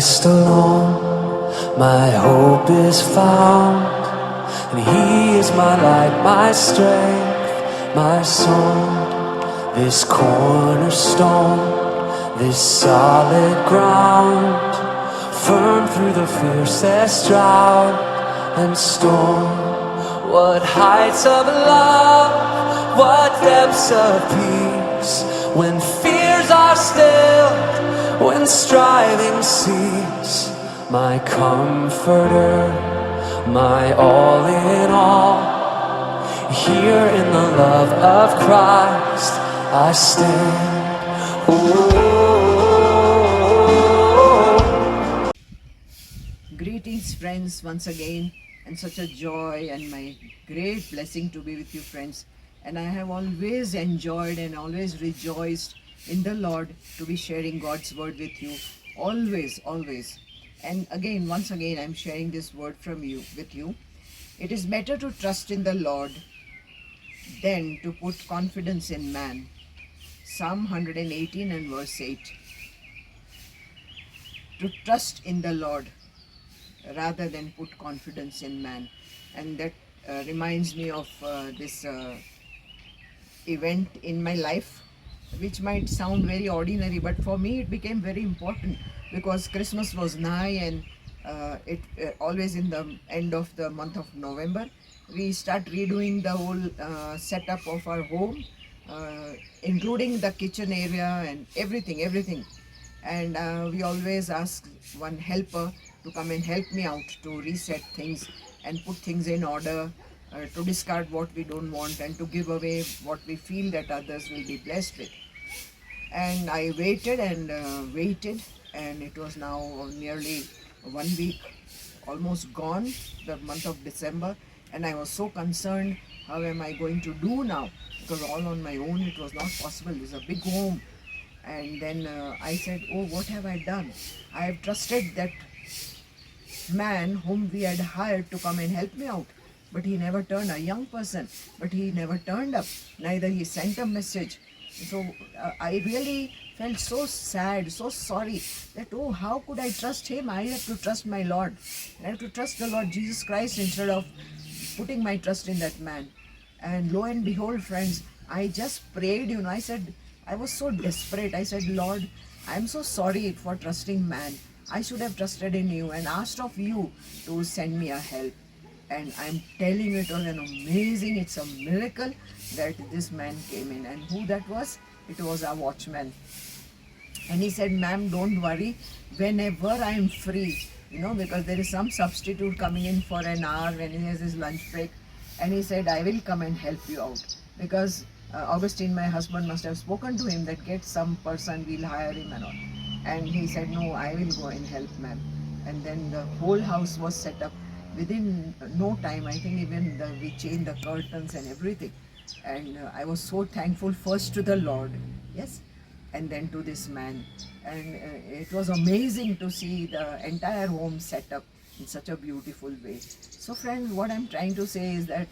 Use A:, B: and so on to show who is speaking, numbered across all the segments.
A: Christ alone my hope is found, and He is my light, my strength, my song. This cornerstone, this solid ground, firm through the fiercest drought and storm. What heights of love, what depths of peace, when fears are stilled, when striving cease. My comforter, my all in all, here in the love of Christ I stand. Oh.
B: Greetings, friends, once again, and such a joy and my great blessing to be with you, friends. And I have always enjoyed and always rejoiced in the Lord to be sharing God's word with you, always. And again, once again, I'm sharing this word with you. It is better to trust in the Lord than to put confidence in man. Psalm 118 and verse 8. To trust in the Lord rather than put confidence in man. And that reminds me of this event in my life, which might sound very ordinary, but for me it became very important because Christmas was nigh, and it always in the end of the month of November we start redoing the whole setup of our home, including the kitchen area and everything. And we always ask one helper to come and help me out to reset things and put things in order, to discard what we don't want and to give away what we feel that others will be blessed with. And I waited and waited, and it was now nearly 1 week almost gone, the month of December, and I was so concerned, how am I going to do now, because all on my own it was not possible. It's a big home. And then I said, oh, what have I done? I have trusted that man whom we had hired to come and help me out, but he never turned, a young person, but he never turned up, neither he sent a message. So I really felt so sad, so sorry that, oh, how could I trust him? I have to trust my Lord. I have to trust the Lord Jesus Christ instead of putting my trust in that man. And lo and behold, friends, I just prayed, I said, I was so desperate. I said, Lord, I'm so sorry for trusting man. I should have trusted in you and asked of you to send me a help. And I'm telling you, it was it's a miracle that this man came in. And who that was? It was a watchman. And he said, ma'am, don't worry, whenever I'm free, because there is some substitute coming in for an hour when he has his lunch break. And he said, I will come and help you out. Because Augustine, my husband, must have spoken to him that get some person, we'll hire him and all. And he said, no, I will go and help, ma'am. And then the whole house was set up. Within no time, I think even we changed the curtains and everything. And I was so thankful first to the Lord, yes, and then to this man. And it was amazing to see the entire home set up in such a beautiful way. So friends, what I'm trying to say is that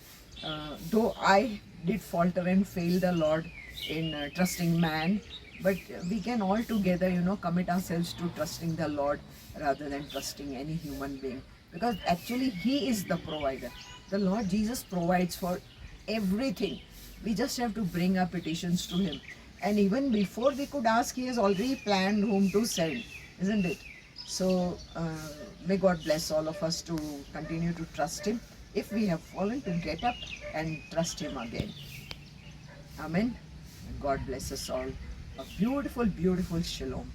B: though I did falter and fail the Lord in trusting man, but we can all together, commit ourselves to trusting the Lord rather than trusting any human being. Because actually He is the provider. The Lord Jesus provides for everything. We just have to bring our petitions to Him. And even before we could ask, He has already planned whom to send, isn't it? So may God bless all of us to continue to trust Him. If we have fallen, to get up and trust Him again. Amen. And God bless us all. A beautiful shalom.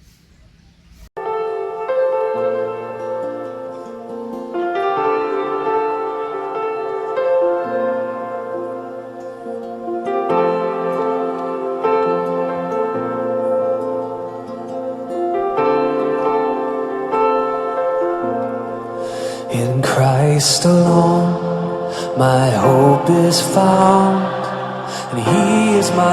A: In Christ alone my hope is found, and He is my